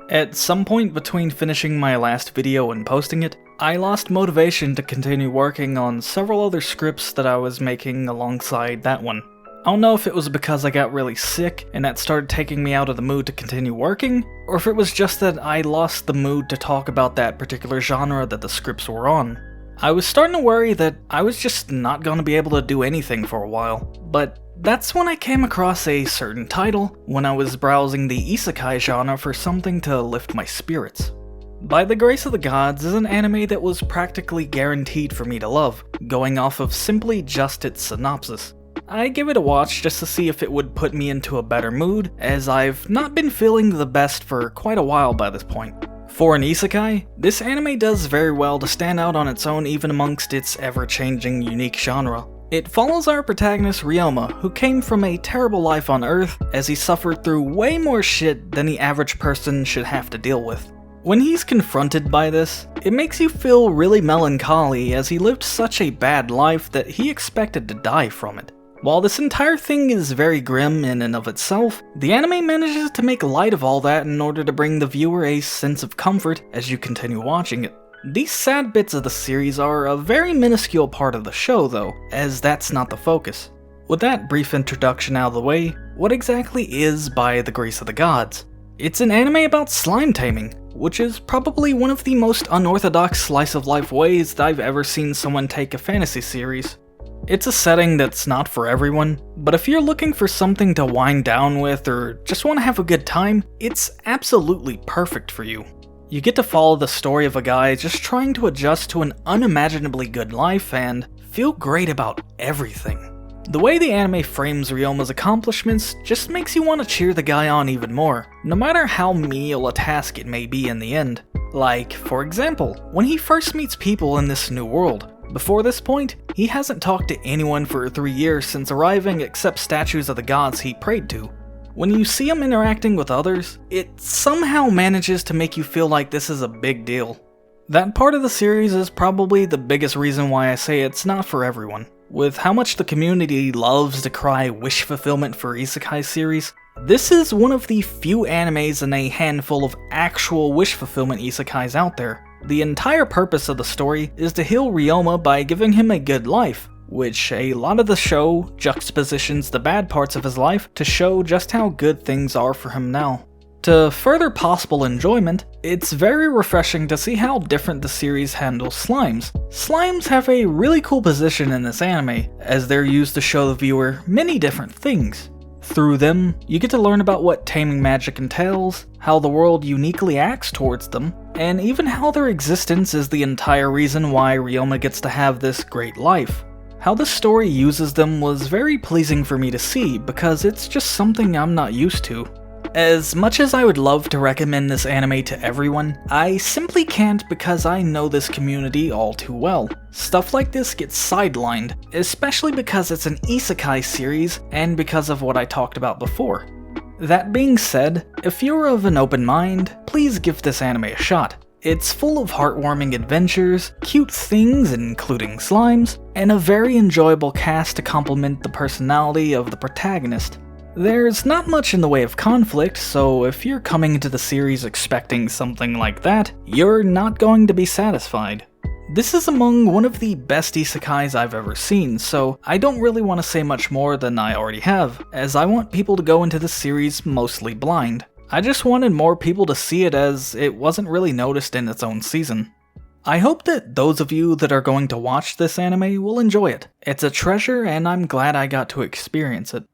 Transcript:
At some point between finishing my last video and posting it, I lost motivation to continue working on several other scripts that I was making alongside that one. I don't know if it was because I got really sick and that started taking me out of the mood to continue working, or if it was just that I lost the mood to talk about that particular genre that the scripts were on. I was starting to worry that I was just not going to be able to do anything for a while, but that's when I came across a certain title when I was browsing the isekai genre for something to lift my spirits. By the Grace of the Gods is an anime that was practically guaranteed for me to love, going off of simply just its synopsis. I gave it a watch just to see if it would put me into a better mood, as I've not been feeling the best for quite a while by this point. For an isekai, this anime does very well to stand out on its own even amongst its ever-changing unique genre. It follows our protagonist Ryoma, who came from a terrible life on Earth as he suffered through way more shit than the average person should have to deal with. When he's confronted by this, it makes you feel really melancholy as he lived such a bad life that he expected to die from it. While this entire thing is very grim in and of itself, the anime manages to make light of all that in order to bring the viewer a sense of comfort as you continue watching it. These sad bits of the series are a very minuscule part of the show though, as that's not the focus. With that brief introduction out of the way, what exactly is By the Grace of the Gods? It's an anime about slime taming, which is probably one of the most unorthodox slice-of-life ways that I've ever seen someone take a fantasy series. It's a setting that's not for everyone, but if you're looking for something to wind down with or just want to have a good time, it's absolutely perfect for you. You get to follow the story of a guy just trying to adjust to an unimaginably good life and feel great about everything. The way the anime frames Ryoma's accomplishments just makes you want to cheer the guy on even more, no matter how menial a task it may be in the end. Like, for example, when he first meets people in this new world. Before this point, he hasn't talked to anyone for 3 years since arriving except statues of the gods he prayed to. When you see him interacting with others, it somehow manages to make you feel like this is a big deal. That part of the series is probably the biggest reason why I say it's not for everyone. With how much the community loves to cry wish fulfillment for isekai series, this is one of the few animes and a handful of actual wish fulfillment isekais out there. The entire purpose of the story is to heal Ryoma by giving him a good life, which a lot of the show juxtapositions the bad parts of his life to show just how good things are for him now. To further possible enjoyment, it's very refreshing to see how different the series handles slimes. Slimes have a really cool position in this anime, as they're used to show the viewer many different things. Through them, you get to learn about what taming magic entails, how the world uniquely acts towards them, and even how their existence is the entire reason why Ryoma gets to have this great life. How the story uses them was very pleasing for me to see because it's just something I'm not used to. As much as I would love to recommend this anime to everyone, I simply can't because I know this community all too well. Stuff like this gets sidelined, especially because it's an isekai series and because of what I talked about before. That being said, if you're of an open mind, please give this anime a shot. It's full of heartwarming adventures, cute things including slimes, and a very enjoyable cast to complement the personality of the protagonist. There's not much in the way of conflict, so if you're coming into the series expecting something like that, you're not going to be satisfied. This is among one of the best isekais I've ever seen, so I don't really want to say much more than I already have, as I want people to go into the series mostly blind. I just wanted more people to see it as it wasn't really noticed in its own season. I hope that those of you that are going to watch this anime will enjoy it. It's a treasure and I'm glad I got to experience it.